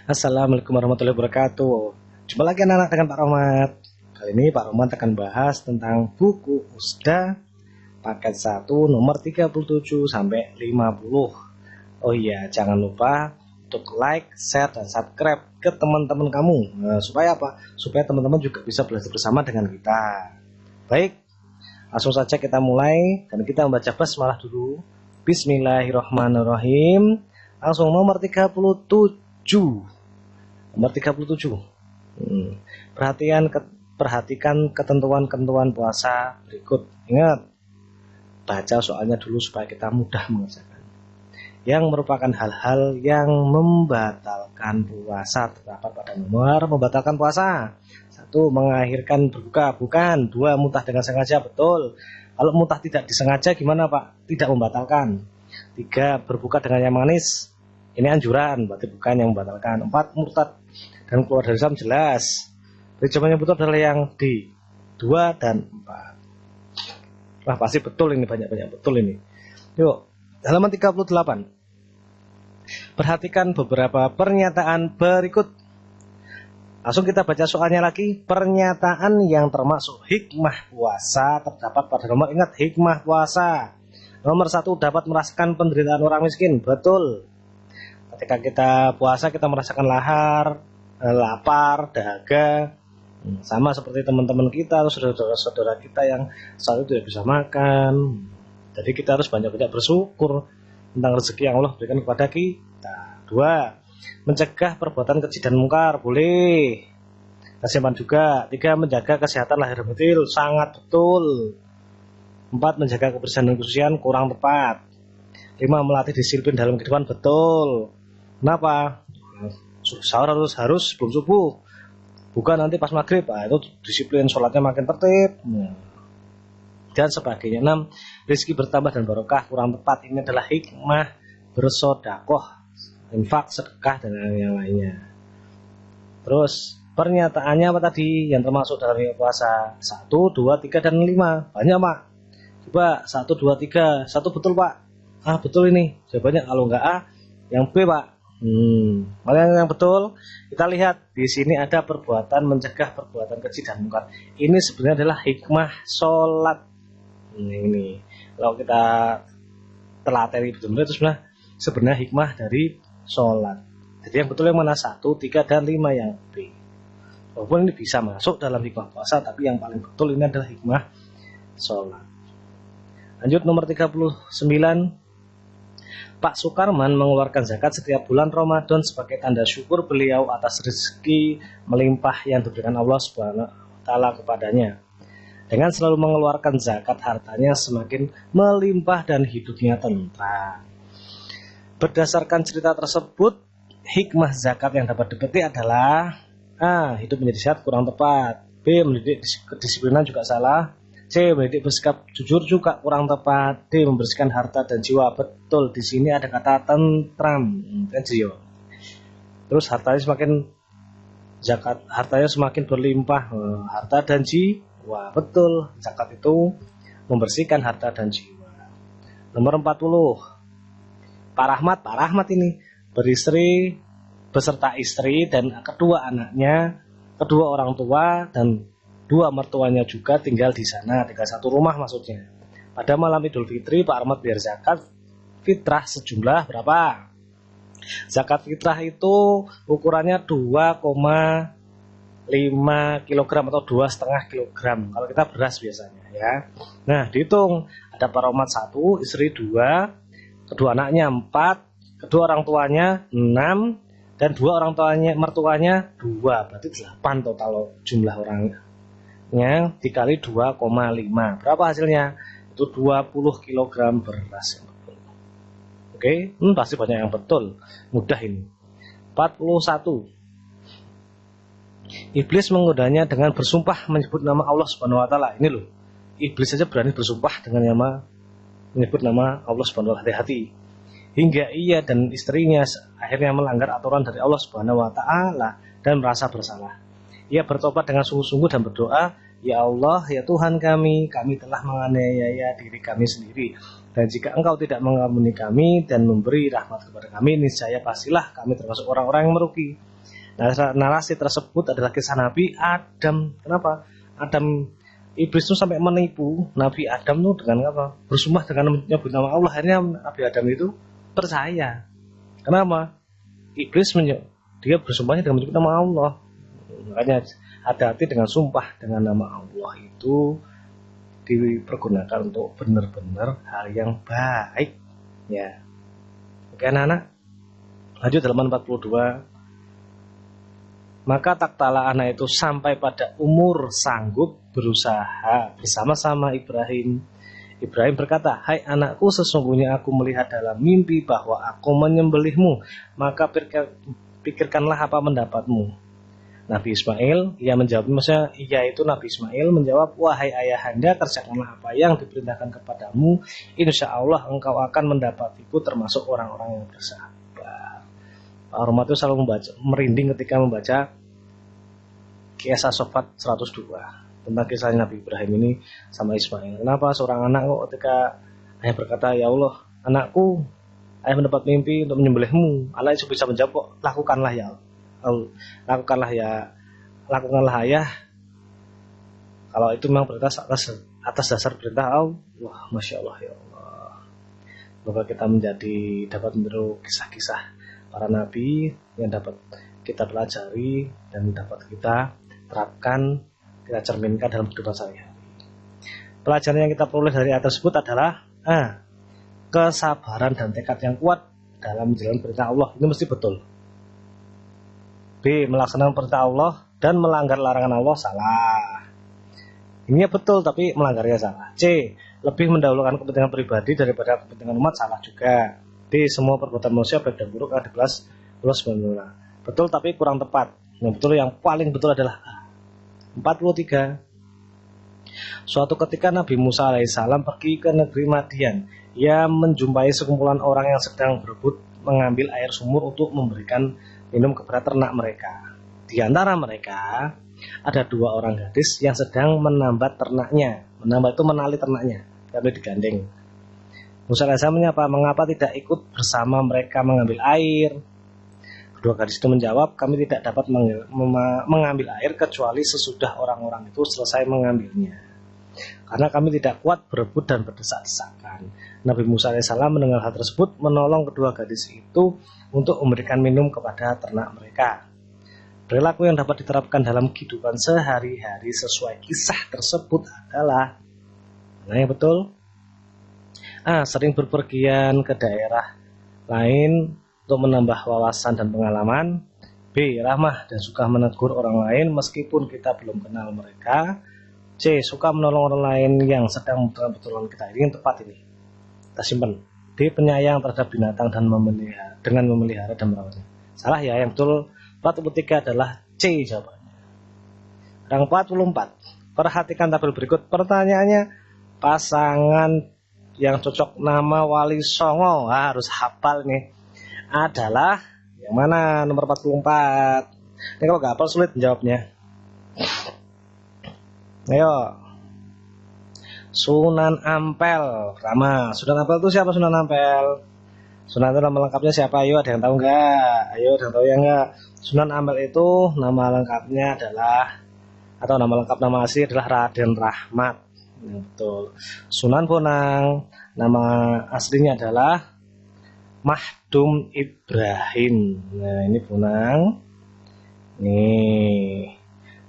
Assalamualaikum warahmatullahi wabarakatuh. Jumpa lagi anak-anak dengan Pak Rohmat. Kali ini Pak Rohmat akan bahas tentang buku Usda paket 1 nomor 37 sampai 50. Oh iya, jangan lupa untuk like, share, dan subscribe ke teman-teman kamu. Supaya apa? Supaya teman-teman juga bisa belajar bersama dengan kita. Baik, langsung saja kita mulai dan kita membaca basmalah dulu. Bismillahirrahmanirrahim. Langsung nomor 37. Nomor 37. Perhatikan ketentuan-ketentuan puasa berikut. Ingat, baca soalnya dulu supaya kita mudah mengerjakan. Yang merupakan hal-hal yang membatalkan puasa terdapat pada nomor membatalkan puasa. 1. Mengakhirkan berbuka, bukan. 2. Muntah dengan sengaja, betul. Kalau muntah tidak disengaja gimana Pak? Tidak membatalkan. 3. Berbuka dengan yang manis, ini anjuran, berarti bukan yang membatalkan. 4. Murtad dan keluar dari Islam, jelas. Jadi jawaban yang betul adalah yang D, 2 dan 4. Wah, pasti betul ini, banyak-banyak betul ini. Yuk, halaman 38. Perhatikan beberapa pernyataan berikut. Langsung kita baca soalnya lagi. Pernyataan yang termasuk hikmah puasa terdapat pada nomor, ingat hikmah puasa. Nomor 1, dapat merasakan penderitaan orang miskin, betul. Ketika kita puasa kita merasakan lapar, dahaga, sama seperti teman-teman kita atau saudara-saudara kita yang saat itu tidak bisa makan. Jadi kita harus banyak-banyak bersyukur tentang rezeki yang Allah berikan kepada kita. 2. Mencegah perbuatan keji dan mungkar, boleh. Kasihan juga. 3. Menjaga kesehatan lahir dan batin, sangat betul. 4. Menjaga kebersihan dan kesucian, kurang tepat. 5. Melatih disiplin dalam kehidupan, betul. Kenapa? Sahur harus sebelum subuh, bukan nanti pas maghrib. Itu disiplin sholatnya makin tertib dan sebagainya. 6. Rezeki bertambah dan barokah, kurang tepat. Ini adalah hikmah bersodakoh, infak, sedekah, dan yang lainnya. Terus pernyataannya apa tadi yang termasuk dalam puasa? 1, 2, 3, dan 5. Banyak Pak. Coba 1, 2, 3. 1 betul Pak. Betul ini jawabannya. Kalau enggak A, yang B Pak. Mana yang betul? Kita lihat di sini ada perbuatan mencegah perbuatan keji dan mungkar. Ini sebenarnya adalah hikmah sholat. Ini kalau kita telateli betul-betul itu sebenarnya hikmah dari sholat. Jadi yang betul yang mana? 1, 3, dan 5 yang B. Walaupun ini bisa masuk dalam hikmah puasa, tapi yang paling betul ini adalah hikmah sholat. Lanjut nomor 39. Pak Sukarman mengeluarkan zakat setiap bulan Ramadan sebagai tanda syukur beliau atas rezeki melimpah yang diberikan Allah Subhanahu wa taala kepadanya. Dengan selalu mengeluarkan zakat, hartanya semakin melimpah dan hidupnya tentram. Berdasarkan cerita tersebut, hikmah zakat yang dapat dipetik adalah A. Hidup menjadi sehat, kurang tepat. B. Mendidik kedisiplinan, juga salah. C. Mendidik bersikap jujur, juga kurang tepat. D. Membersihkan harta dan jiwa, betul. Di sini ada kata tentram, jiwa. Terus hartanya semakin berlimpah, harta dan jiwa, betul. Zakat itu membersihkan harta dan jiwa. Nomor 40. Pak Rahmat ini beristri beserta istri dan kedua anaknya, kedua orang tua dan 2 mertuanya juga tinggal di sana, tinggal satu rumah maksudnya. Pada malam Idul Fitri, Pak Ahmad bayar zakat fitrah sejumlah berapa? Zakat fitrah itu ukurannya 2,5 kg atau 2,5 kg. Kalau kita beras biasanya ya. Nah, dihitung ada Pak Ahmad 1, istri 2, kedua anaknya 4, kedua orang tuanya 6, dan 2 orang tuanya mertuanya 2, berarti 8 total jumlah orangnya. Dikali 2,5, berapa hasilnya? Itu 20 kg beras yang betul. Oke, pasti banyak yang betul. Mudah ini. 41. Iblis menggodanya dengan bersumpah menyebut nama Allah Subhanahu wa taala. Ini loh. Iblis saja berani bersumpah dengan menyebut nama Allah Subhanahu wa taala. Hati-hati. Hingga ia dan istrinya akhirnya melanggar aturan dari Allah Subhanahu wa taala dan merasa bersalah. Ia bertobat dengan sungguh-sungguh dan berdoa, "Ya Allah, ya Tuhan kami telah menganiaya diri kami sendiri. Dan jika Engkau tidak mengampuni kami dan memberi rahmat kepada kami, niscaya pastilah kami termasuk orang-orang yang merugi." Narasi tersebut adalah kisah Nabi Adam. Kenapa? Adam, iblis itu sampai menipu Nabi Adam itu dengan apa? Bersumpah dengan menyebut nama Allah. Akhirnya Nabi Adam itu percaya. Kenapa? Iblis dia bersumpahnya dengan menyebut nama Allah. Makanya hati-hati dengan sumpah dengan nama Allah itu dipergunakan untuk benar-benar hal yang baik. Ya. Oke anak-anak. Lanjut halaman 42. Maka tak kala anak itu sampai pada umur sanggup berusaha bersama-sama Ibrahim. Ibrahim berkata, "Hai anakku, sesungguhnya aku melihat dalam mimpi bahwa aku menyembelihmu. Maka pikirkanlah apa pendapatmu." Nabi Ismail, maksudnya itu Nabi Ismail menjawab, "Wahai ayahanda, kerjakanlah apa yang diperintahkan kepadamu. Insya Allah engkau akan mendapatiku termasuk orang-orang yang bersabar." Pak Romat itu selalu merinding ketika membaca Kisah Sofat 102 tentang kisah Nabi Ibrahim ini sama Ismail. Kenapa seorang anak kok ketika ayah berkata, "Ya Allah, anakku, ayah mendapat mimpi untuk menyembelihmu." Allah itu bisa menjawab, "Lakukanlah ya Allah. Lakukanlah ayah." Kalau itu memang perintah atas dasar perintah Allah. Wah, Masya Allah ya Allah. Semoga kita dapat meniru kisah-kisah para nabi yang dapat kita pelajari dan dapat kita terapkan, kita cerminkan dalam kehidupan sehari-hari. Pelajaran yang kita peroleh dari ayat tersebut adalah kesabaran dan tekad yang kuat dalam menjalankan perintah Allah. Ini mesti betul. B. Melaksanakan perintah Allah dan melanggar larangan Allah salah. Ini betul tapi melanggarnya salah. C. Lebih mendahulukan kepentingan pribadi daripada kepentingan umat salah juga. D. Semua perbuatan manusia baik dan buruk akan dibalas Allah SWT. Betul tapi kurang tepat. Yang paling betul adalah A. 43. Suatu ketika Nabi Musa alaihissalam pergi ke negeri Madian. Ia menjumpai sekumpulan orang yang sedang berebut mengambil air sumur untuk memberikan minum kepada ternak mereka. Di antara mereka ada 2 orang gadis yang sedang menambat ternaknya. Menambat itu menali ternaknya, lalu digandeng. Musa alaihissalam menyapa, "Mengapa tidak ikut bersama mereka mengambil air?" Kedua gadis itu menjawab, "Kami tidak dapat mengambil air kecuali sesudah orang-orang itu selesai mengambilnya. Karena kami tidak kuat berebut dan berdesak-desakan." Nabi Musa alaihissalam mendengar hal tersebut, menolong kedua gadis itu untuk memberikan minum kepada ternak mereka. Perilaku yang dapat diterapkan dalam kehidupan sehari-hari sesuai kisah tersebut adalah yang betul. A. Sering berpergian ke daerah lain untuk menambah wawasan dan pengalaman. B. Ramah dan suka menegur orang lain meskipun kita belum kenal mereka. C. Suka menolong orang lain yang sedang membutuhkan pertolongan kita. Ini yang tepat ini. Kita simpan. D. Penyayang terhadap binatang dan memelihara dan merawatnya. Salah ya, yang betul 43 adalah C jawabannya. Yang 44. Perhatikan tabel berikut. Pertanyaannya, pasangan yang cocok nama Wali Songo, harus hafal nih, adalah yang mana? Nomor 44. Ini kalau gak hafal sulit menjawabnya. Ayo. Sunan Ampel. Rama. Sunan Ampel itu siapa? Sunan Ampel. Sunan itu nama lengkapnya siapa? Ayo, ada yang tahu nggak? Ayo, ada yang tahu ya nggak? Sunan Ampel itu nama lengkapnya adalah, atau nama lengkap nama asli adalah Raden Rahmat. Betul. Sunan Bonang, nama aslinya adalah Mahdum Ibrahim. Nah, ini Bonang. Nih.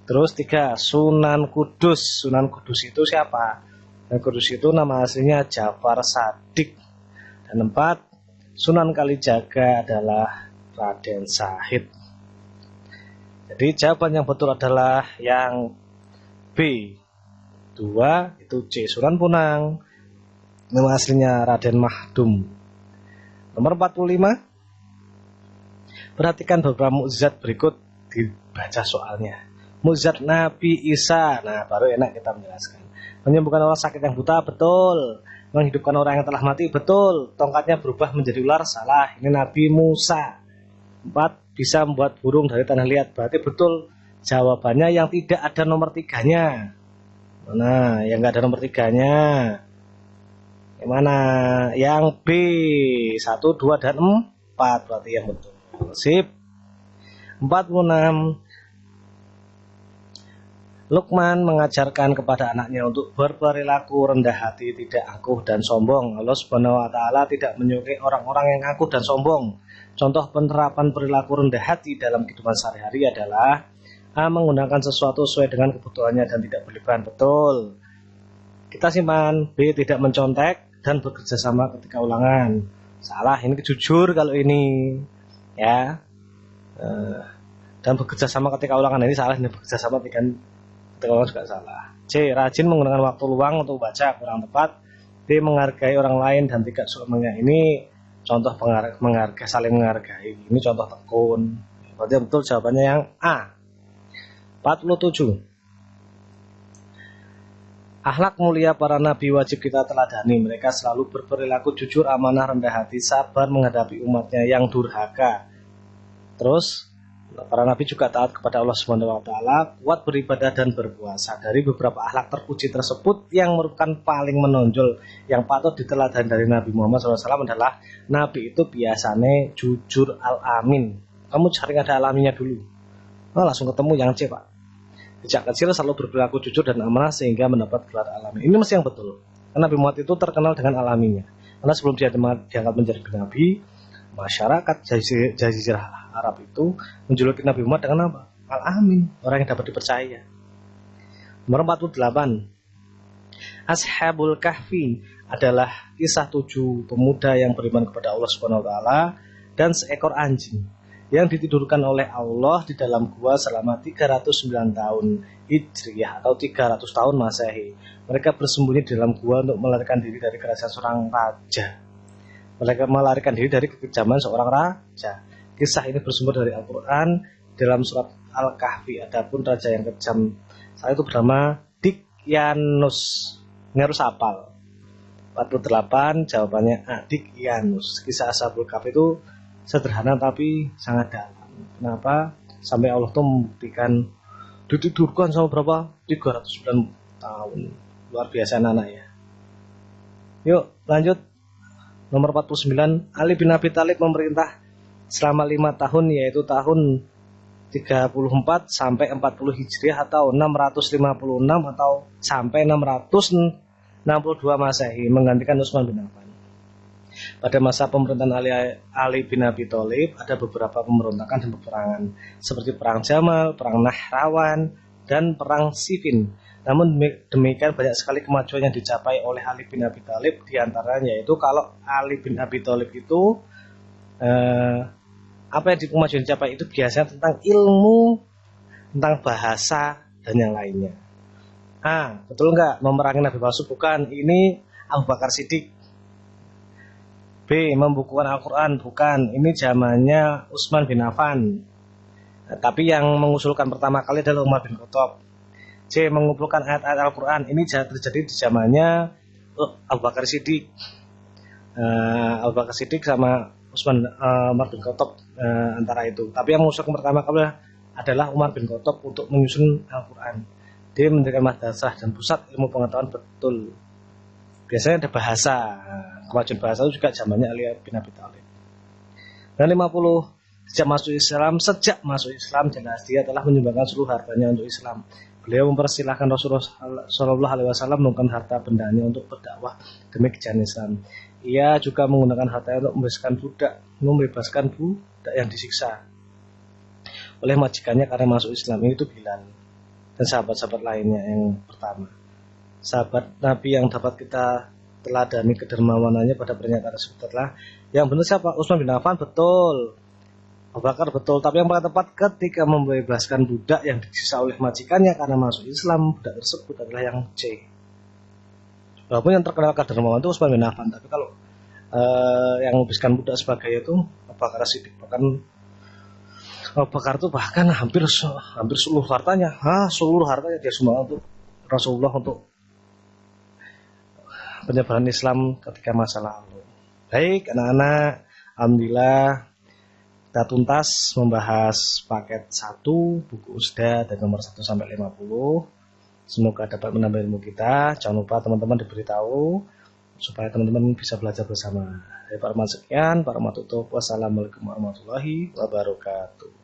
Terus 3, Sunan Kudus. Sunan Kudus itu siapa? Sunan Kudus itu nama aslinya Jafar Shadiq. Dan 4, Sunan Kalijaga adalah Raden Syahid. Jadi jawaban yang betul adalah yang B. 2 itu C. Sunan Bonang, nama aslinya Raden Mahdum. Nomor 45. Perhatikan beberapa mukjizat berikut, dibaca soalnya. Mukjizat Nabi Isa. Nah, baru enak kita menjelaskan. Menyembuhkan orang sakit yang buta, betul. Menghidupkan orang yang telah mati, betul. Tongkatnya berubah menjadi ular, salah. Ini Nabi Musa. 4. Bisa membuat burung dari tanah liat, berarti betul. Jawabannya yang tidak ada nomor 3-nya. Mana yang nggak ada nomor 3-nya? Yang mana? Yang B. 1, 2, dan 4 berarti yang betul. Sip. 46. Luqman mengajarkan kepada anaknya untuk berperilaku rendah hati, tidak angkuh dan sombong. Allah Subhanahu wa taala tidak menyukai orang-orang yang angkuh dan sombong. Contoh penerapan perilaku rendah hati dalam kehidupan sehari-hari adalah A. Menggunakan sesuatu sesuai dengan kebutuhannya dan tidak berlebihan. Betul. Kita simpan. B. Tidak mencontek dan bekerja sama ketika ulangan. Salah, ini jujur kalau ini. Ya. Dan bekerja sama ketika ulangan ini salah, ini bekerja sama dengan kalau juga salah. C. Rajin menggunakan waktu luang untuk baca, kurang tepat. D. Menghargai orang lain dan tidak suka mengenai. Ini contoh menghargai, saling menghargai. Ini contoh tekun. Berarti betul jawabannya yang A. 47. Akhlak mulia para nabi wajib kita teladani. Mereka selalu berperilaku jujur, amanah, rendah hati, sabar menghadapi umatnya yang durhaka. Terus para nabi juga taat kepada Allah Subhanahu wa taala, kuat beribadah dan berpuasa. Dari beberapa akhlak terpuji tersebut yang merupakan paling menonjol yang patut diteladani dari Nabi Muhammad SAW adalah Nabi itu biasanya jujur al-amin. Kamu cari ada alaminya dulu. Langsung ketemu yang C, Pak. Sejak kecil selalu berperilaku jujur dan amanah sehingga mendapat gelar alami. Ini mesti yang betul. Karena Nabi Muhammad itu terkenal dengan alaminya. Karena sebelum dia diangkat menjadi nabi, masyarakat Jazirah Arab itu menjuluki Nabi Muhammad dengan apa? Al-Amin, orang yang dapat dipercaya. Nomor 48. Ashabul Kahfi adalah kisah 7 pemuda yang beriman kepada Allah Subhanahu wa taala dan seekor anjing yang ditidurkan oleh Allah di dalam gua selama 309 tahun Hijriah atau 300 tahun Masehi. Mereka bersembunyi di dalam gua untuk melarikan diri dari kerajaan seorang raja. Mereka melarikan diri dari kekejaman seorang raja. Kisah ini bersumber dari Al-Quran dalam surat Al-Kahfi. Adapun raja yang kejam saat itu bernama Dikyanus. Ini harus hafal. 48 jawabannya A. Dikyanus. Kisah Ashabul Kahfi itu sederhana tapi sangat dalam. Kenapa? Sampai Allah tuh membuktikan ditidurkan sama berapa? 309 tahun. Luar biasa anak ya. Yuk lanjut. Nomor 49. Ali bin Abi Thalib memerintah selama 5 tahun, yaitu tahun 34 sampai 40 Hijriah atau 656 atau sampai 662 Masehi, menggantikan Utsman bin Affan. Pada masa pemerintahan Ali bin Abi Thalib ada beberapa pemberontakan dan peperangan seperti perang Jamal, perang Nahrawan, dan perang Siffin. Namun demikian banyak sekali kemajuan yang dicapai oleh Ali bin Abi Thalib, diantaranya yaitu kalau Ali bin Abi Thalib itu apa yang kemajuan dicapai itu biasanya tentang ilmu, tentang bahasa dan yang lainnya. Betul nggak memerangi Nabi palsu? Bukan, ini Abu Bakar Siddiq. B. Membukukan Al-Quran? Bukan, ini zamannya Utsman bin Affan. Tapi yang mengusulkan pertama kali adalah Umar bin Khattab. C. Mengumpulkan ayat-ayat Al-Quran? Ini terjadi di zamannya Abu Bakar Siddiq. Abu Bakar Siddiq sama Umar bin Khattab antara itu. Tapi yang mengusulkan pertama kali adalah Umar bin Khattab untuk menyusun Al-Quran. Dia mendirikan madrasah dan pusat ilmu pengetahuan betul. Biasanya ada bahasa. Kemajuan bahasa itu juga zamannya Ali bin Abi Thalib. Dan 50. Sejak masuk Islam jelas dia telah menyumbangkan seluruh hartanya untuk Islam. Beliau mempersilahkan Rasulullah SAW menurunkan harta bendanya untuk berdakwah demi kejayaan Islam. Ia juga menggunakan hartanya untuk membebaskan budak yang disiksa oleh majikannya karena masuk Islam. Ini itu Bilal dan sahabat-sahabat lainnya yang pertama. Sahabat Nabi yang dapat kita teladani kedermawanannya pada pernyataan tersebut adalah yang benar siapa? Utsman bin Affan, betul. Abu Bakar, betul. Tapi yang paling tepat ketika membebaskan budak yang disiksa oleh majikannya karena masuk Islam, budak tersebut adalah yang C. Walaupun yang terkenal kadermawan itu Utsman bin Affan, tapi kalau yang membebaskan budak sebagai itu Abu Bakar Siddiq. Bahkan Abu Bakar itu bahkan hampir seluruh hartanya, dia sumbang untuk Rasulullah untuk penyebaran Islam ketika masa lalu. Baik anak-anak, alhamdulillah kita tuntas membahas paket 1 buku Usda dari nomor 1 sampai 50. Semoga dapat menambah ilmu kita. Jangan lupa teman-teman diberitahu supaya teman-teman bisa belajar bersama. Dari Pak Rahman sekian, Pak Rahman tutup. Wassalamualaikum warahmatullahi wabarakatuh.